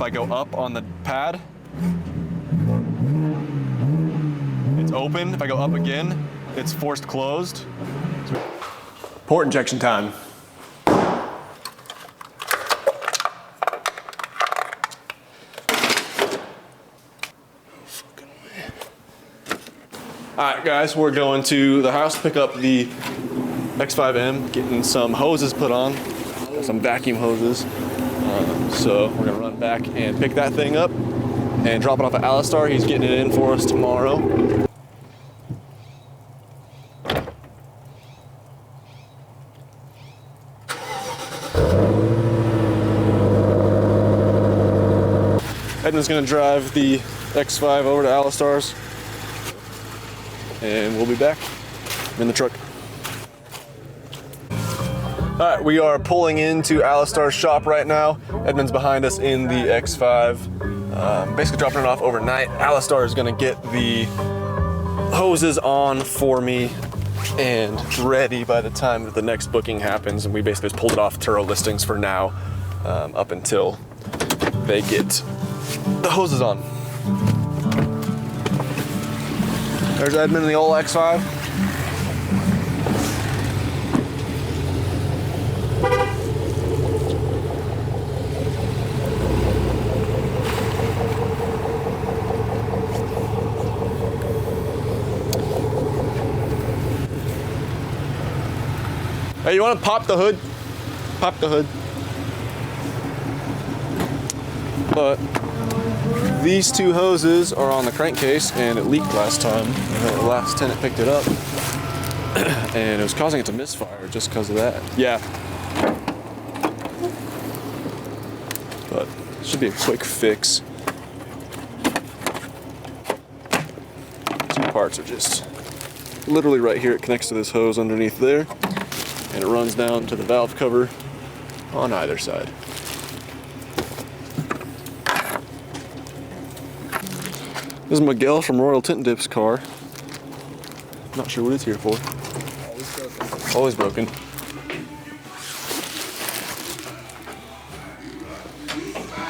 If I go up on the pad, it's open. If I go up again, it's forced closed. Port injection time. Alright guys, we're going to the house to pick up the X5M, getting some hoses put on, some vacuum hoses. So we're gonna run back and pick that thing up and drop it off at Alistar. He's getting it in for us tomorrow. Edna's gonna drive the X5 over to Alistar's, and we'll be back in the truck. All right, we are pulling into Alistar's shop right now. Edmund's behind us in the X5, basically dropping it off overnight. Alistar is gonna get the hoses on for me and ready by the time that the next booking happens. And we basically just pulled it off Turo listings for now, up until they get the hoses on. There's Edmund in the old X5. Hey, you want to pop the hood? Pop the hood. But these two hoses are on the crankcase, and it leaked last time. The last tenant picked it up, and it was causing it to misfire just because of that. Yeah. But it should be a quick fix. Two parts are just literally right here. It connects to this hose underneath there, and it runs down to the valve cover on either side. This is Miguel from Royal Tint Dip's car. Not sure what it's here for. Always broken.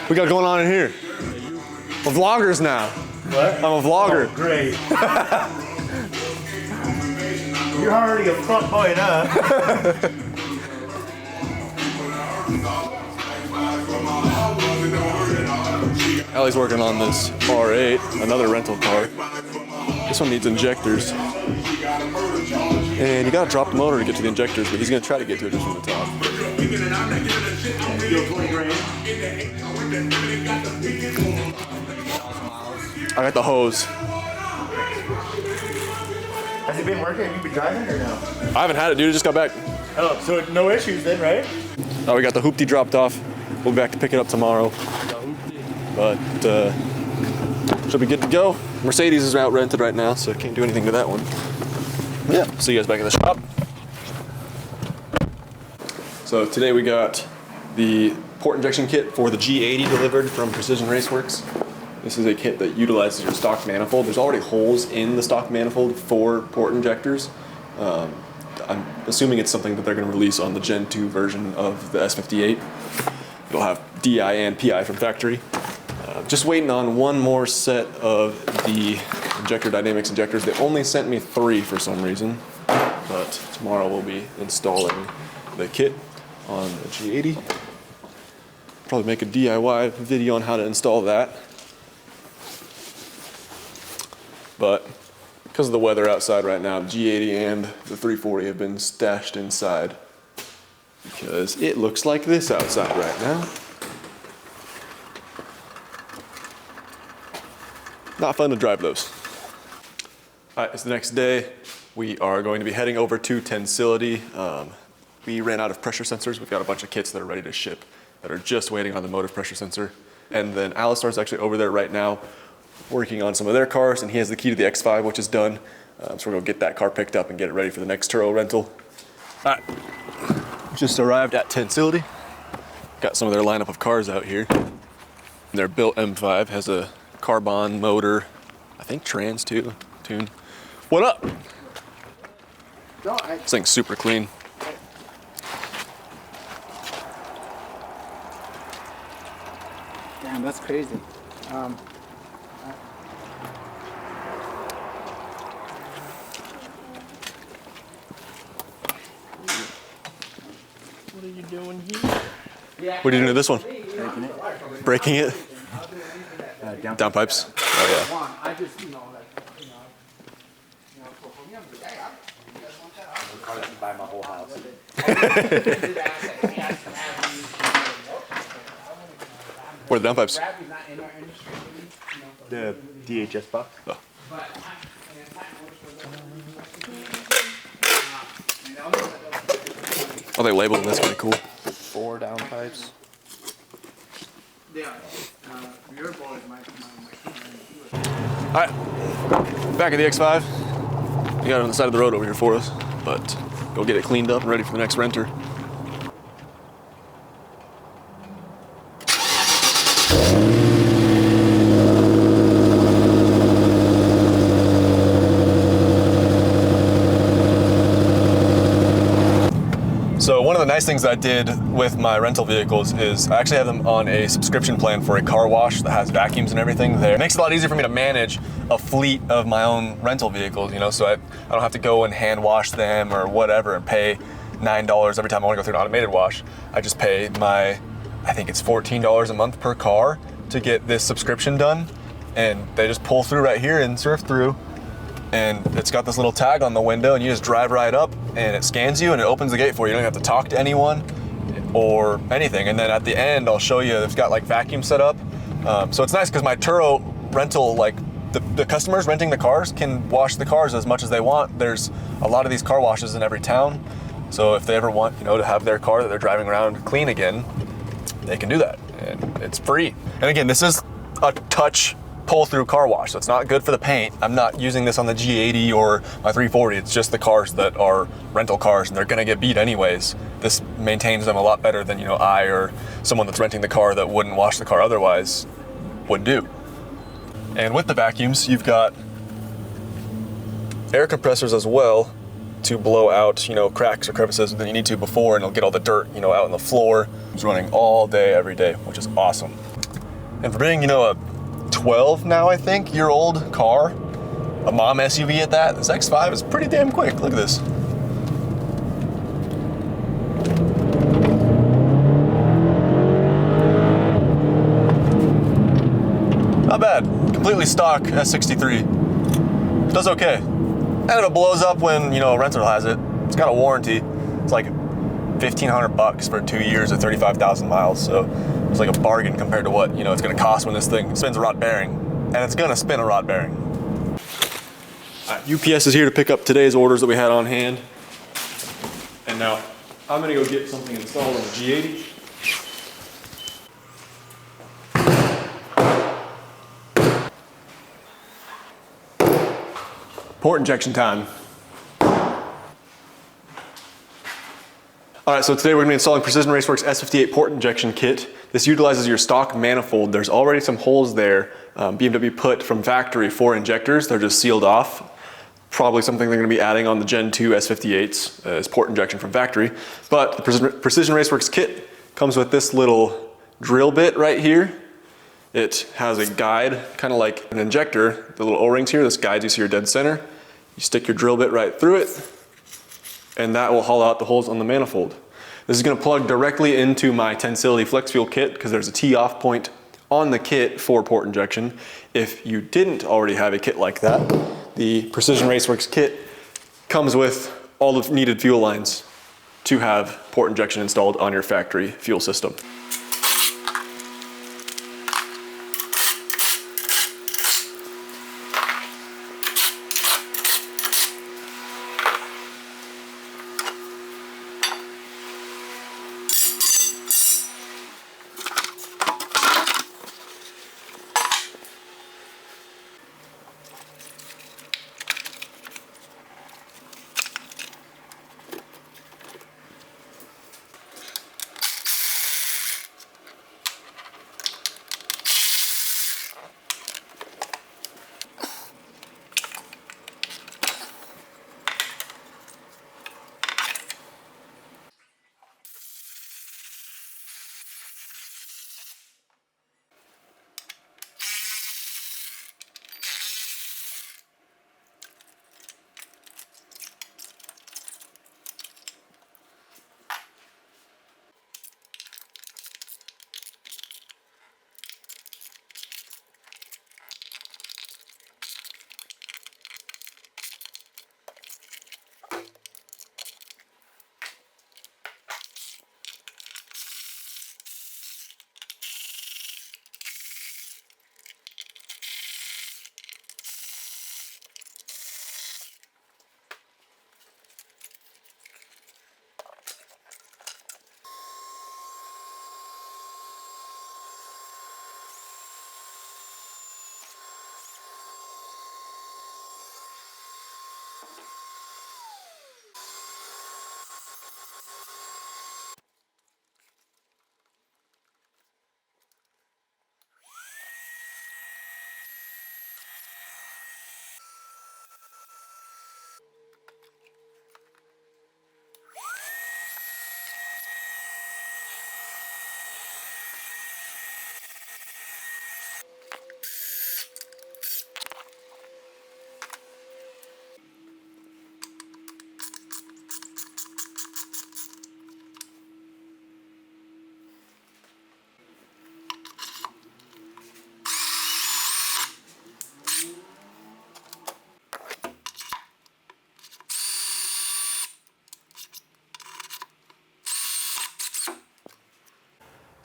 We got going on in here? We're vloggers now. What? I'm a vlogger. Oh, great. You're already a front boy enough. Allie's working on this R8, another rental car. This one needs injectors. And you gotta drop the motor to get to the injectors, but he's gonna try to get to it just from the top. I got the hose. Has it been working? Have you been driving or no? I haven't had it, dude. I just got back. Oh, so no issues then, right? Oh, we got the hoopty dropped off. We'll be back to pick it up tomorrow. But should be good to go. Mercedes is out rented right now, so I can't do anything to that one. Yeah, see you guys back in the shop. So today we got the port injection kit for the G80 delivered from Precision Raceworks. This is a kit that utilizes your stock manifold. There's already holes in the stock manifold for port injectors. I'm assuming it's something that they're going to release on the Gen 2 version of the S58. It'll have DI and PI from factory. Just waiting on one more set of the Injector Dynamics injectors. They only sent me 3 for some reason, but tomorrow we'll be installing the kit on the G80. Probably make a DIY video on how to install that. But because of the weather outside right now, the G80 and the 340 have been stashed inside because it looks like this outside right now. Not fun to drive those. All right, it's the next day. We are going to be heading over to Tensility. We ran out of pressure sensors. We've got a bunch of kits that are ready to ship that are just waiting on the motive pressure sensor. And then Alistar's actually over there right now working on some of their cars, and he has the key to the X5, which is done. So we're gonna get that car picked up and get it ready for the next Turo rental. All right, just arrived at Tensility. Got some of their lineup of cars out here. Their built M5 has a carbon motor, I think trans too, tune. What up? This thing's super clean. Down Man, that's crazy. What are you doing here? What are you doing to this one? Breaking it. Breaking it? Down. Downpipes? Oh I just, buy my whole house. What are the downpipes? The DHS box. Oh. Oh, they labeled them. That's kind of cool. 4 downpipes. All right, back at the X5. We got it on the side of the road over here for us, but go get it cleaned up and ready for the next renter. So one of the nice things I did with my rental vehicles is I actually have them on a subscription plan for a car wash that has vacuums and everything there. It makes it a lot easier for me to manage a fleet of my own rental vehicles, you know, so I don't have to go and hand wash them or whatever and pay $9 every time I want to go through an automated wash. I just pay I think it's $14 a month per car to get this subscription done, and they just pull through right here and surf through. And it's got this little tag on the window, and you just drive right up and it scans you and it opens the gate for you. You don't have to talk to anyone or anything. And then at the end, I'll show you, it's got like vacuum set up. So it's nice because my Turo rental, like the customers renting the cars can wash the cars as much as they want. There's a lot of these car washes in every town. So if they ever want, you know, to have their car that they're driving around clean again, they can do that, and it's free. And again, this is a touch pull-through car wash, so it's not good for the paint. I'm not using this on the G80 or my 340. It's just the cars that are rental cars, and they're gonna get beat anyways. This maintains them a lot better than, you know, I or someone that's renting the car that wouldn't wash the car otherwise would do. And with the vacuums, you've got air compressors as well to blow out, you know, cracks or crevices that you need to before, and it'll get all the dirt, you know, out on the floor. It's running all day, every day, which is awesome. And for being, you know, a 12 now, I think, year old car, a mom SUV at that, this X5 is pretty damn quick. Look at this. Not bad. Completely stock S63. Does okay. And if it blows up when, you know, a rental has it, it's got a warranty. It's like $1,500 for 2 years or 35,000 miles. So it's like a bargain compared to what, you know, it's gonna cost when this thing spins a rod bearing. And it's gonna spin a rod bearing. All right, UPS is here to pick up today's orders that we had on hand. And now I'm gonna go get something installed on the G80. Port injection time. All right, so today we're gonna be installing Precision Raceworks S58 port injection kit. This utilizes your stock manifold. There's already some holes there BMW put from factory for injectors. They're just sealed off. Probably something they're gonna be adding on the Gen 2 S58s as port injection from factory. But the Precision Raceworks kit comes with this little drill bit right here. It has a guide, kind of like an injector. The little O-rings here, this guides you to your dead center. You stick your drill bit right through it, and that will hollow out the holes on the manifold. This is gonna plug directly into my Tensility Flex Fuel kit because there's a tee-off point on the kit for port injection. If you didn't already have a kit like that, the Precision Raceworks kit comes with all the needed fuel lines to have port injection installed on your factory fuel system.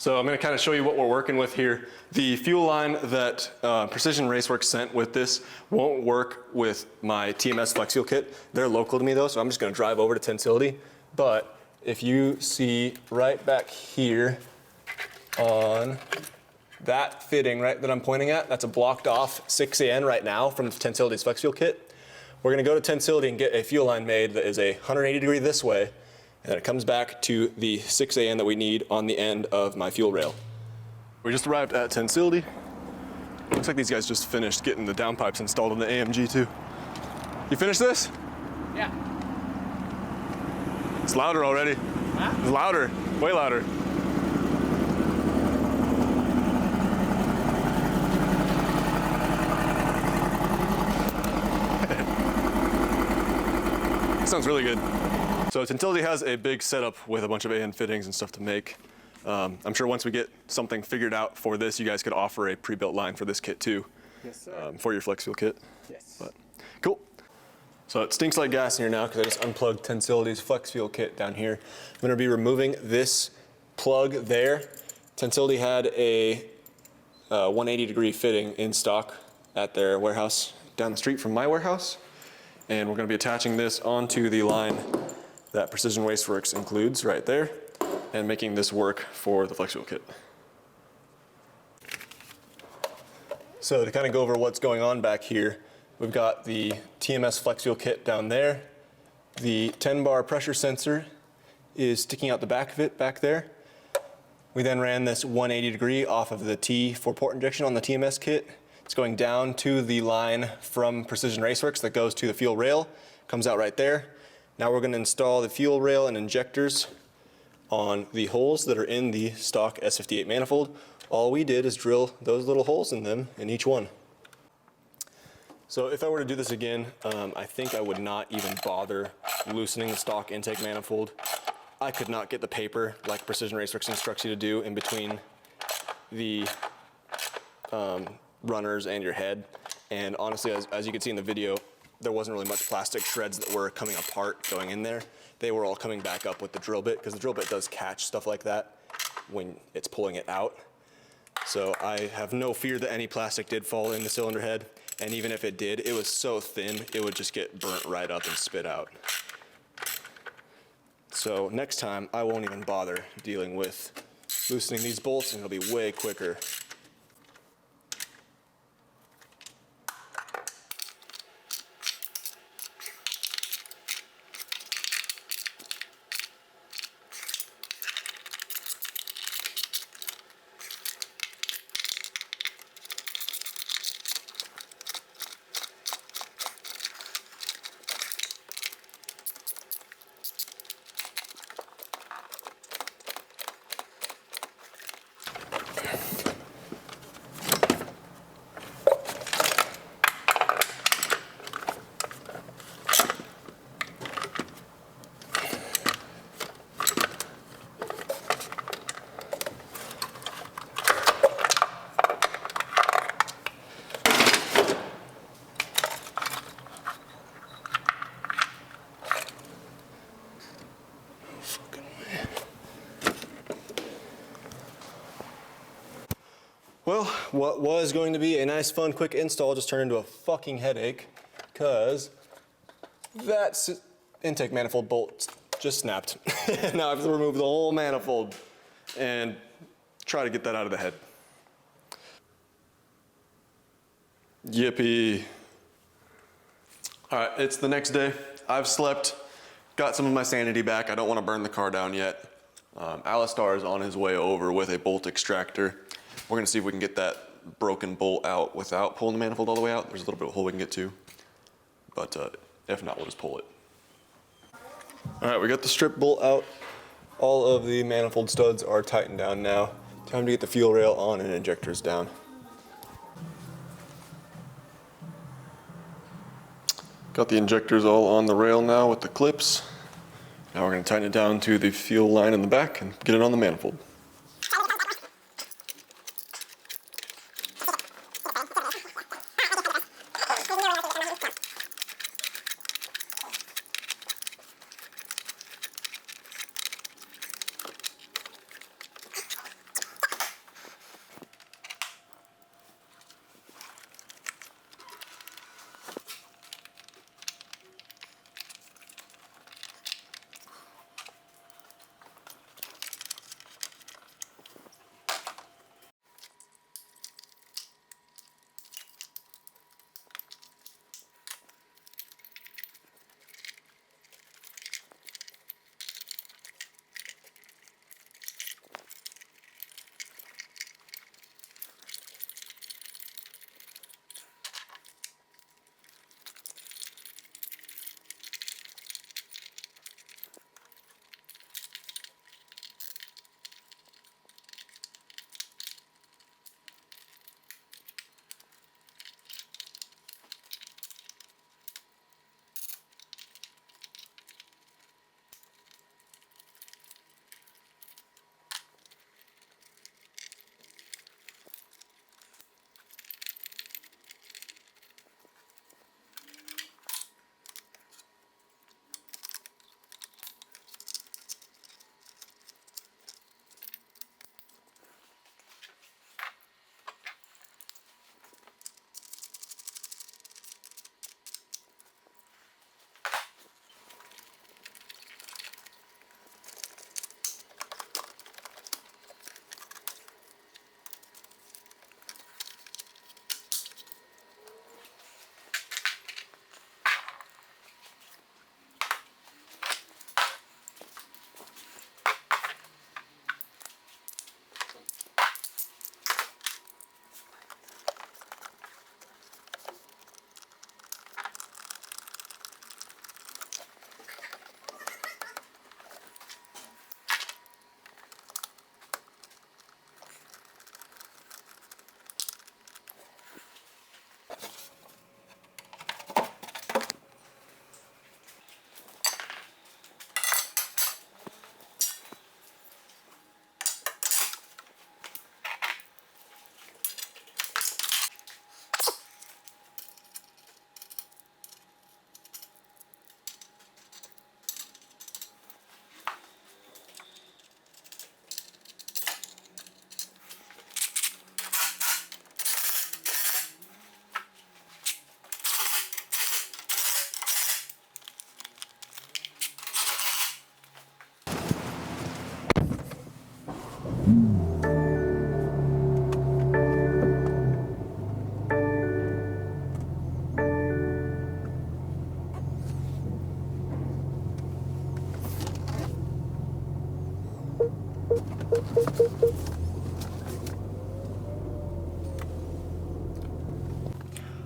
So I'm going to kind of show you what we're working with here. The fuel line that Precision Raceworks sent with this won't work with my TMS Flex Fuel kit. They're local to me though, so I'm just going to drive over to Tensility. But if you see right back here on that fitting right that I'm pointing at, that's a blocked off 6AN right now from Tensility's Flex Fuel kit. We're going to go to Tensility and get a fuel line made that is a 180 degree this way, and then it comes back to the 6AN that we need on the end of my fuel rail. We just arrived at Tensility. Looks like these guys just finished getting the downpipes installed on the AMG too. You finished this? Yeah. It's louder already. Huh? It's louder, way louder. Sounds really good. So Tensility has a big setup with a bunch of AN fittings and stuff to make. I'm sure once we get something figured out for this, you guys could offer a pre-built line for this kit too. Yes, sir. For your flex fuel kit. Yes. But cool. So it stinks like gas in here now because I just unplugged Tensility's flex fuel kit down here. I'm going to be removing this plug there. Tensility had a 180 degree fitting in stock at their warehouse down the street from my warehouse. And we're going to be attaching this onto the line that Precision Raceworks includes right there and making this work for the flex fuel kit. So to kind of go over what's going on back here, we've got the TMS flex fuel kit down there. The 10 bar pressure sensor is sticking out the back of it back there. We then ran this 180 degree off of the T for port injection on the TMS kit. It's going down to the line from Precision Raceworks that goes to the fuel rail, comes out right there. Now we're going to install the fuel rail and injectors on the holes that are in the stock S58 manifold. All we did is drill those little holes in them in each one. So if I were to do this again, I think I would not even bother loosening the stock intake manifold. I could not get the paper like Precision Raceworks instructs you to do in between the runners and your head. And honestly, as you can see in the video, there wasn't really much plastic shreds that were coming apart going in there. They were all coming back up with the drill bit because the drill bit does catch stuff like that when it's pulling it out. So I have no fear that any plastic did fall in the cylinder head. And even if it did, it was so thin, it would just get burnt right up and spit out. So next time, I won't even bother dealing with loosening these bolts, and it'll be way quicker. Well, what was going to be a nice, fun, quick install just turned into a fucking headache because that intake manifold bolt just snapped. Now I have to remove the whole manifold and try to get that out of the head. Yippee. All right, it's the next day. I've slept, got some of my sanity back. I don't want to burn the car down yet. Alistar is on his way over with a bolt extractor. We're gonna see if we can get that broken bolt out without pulling the manifold all the way out. There's a little bit of a hole we can get to, but if not, we'll just pull it. All right, we got the strip bolt out. All of the manifold studs are tightened down now. Time to get the fuel rail on and injectors down. Got the injectors all on the rail now with the clips. Now we're gonna tighten it down to the fuel line in the back and get it on the manifold.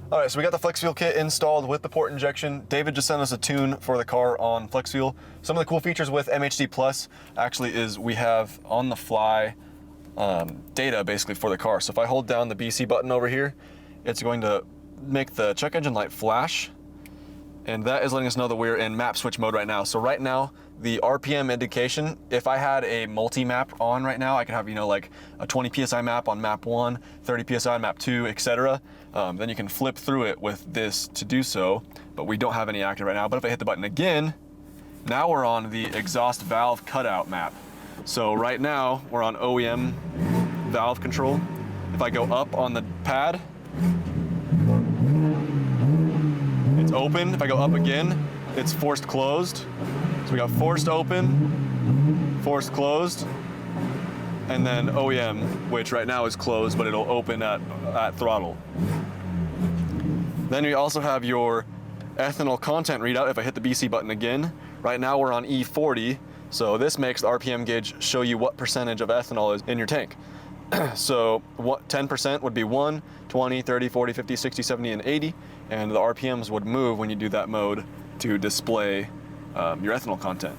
All right, so we got the flex fuel kit installed with the port injection. David just sent us a tune for the car on flex fuel. Some of the cool features with MHD Plus actually is we have on the fly data basically for the car. So if I hold down the BC button over here, it's going to make the check engine light flash. And that is letting us know that we're in map switch mode right now. So right now, the RPM indication, if I had a multi-map on right now, I could have, you know, like a 20 PSI map on map 1, 30 PSI on map 2, etc. Then you can flip through it with this to do so, but we don't have any active right now. But if I hit the button again, now we're on the exhaust valve cutout map. So right now, we're on OEM valve control. If I go up on the pad, it's open. If I go up again, it's forced closed. So we got forced open, forced closed, and then OEM, which right now is closed, but it'll open at throttle. Then we also have your ethanol content readout. If I hit the BC button again, right now we're on E40. So this makes the RPM gauge show you what percentage of ethanol is in your tank. So 10% would be 1, 20, 30, 40, 50, 60, 70, and 80. And the RPMs would move when you do that mode to display your ethanol content.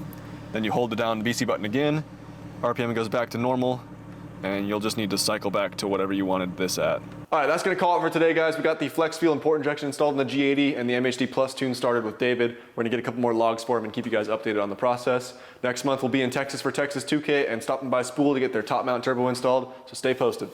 Then you hold down the BC button again, RPM goes back to normal, and you'll just need to cycle back to whatever you wanted this at. All right, that's gonna call it for today, guys. We got the flex fuel and port injection installed in the G80 and the MHD Plus tune started with David. We're gonna get a couple more logs for him and keep you guys updated on the process. Next month, we'll be in Texas for Texas 2K and stopping by Spool to get their top mount turbo installed, so stay posted.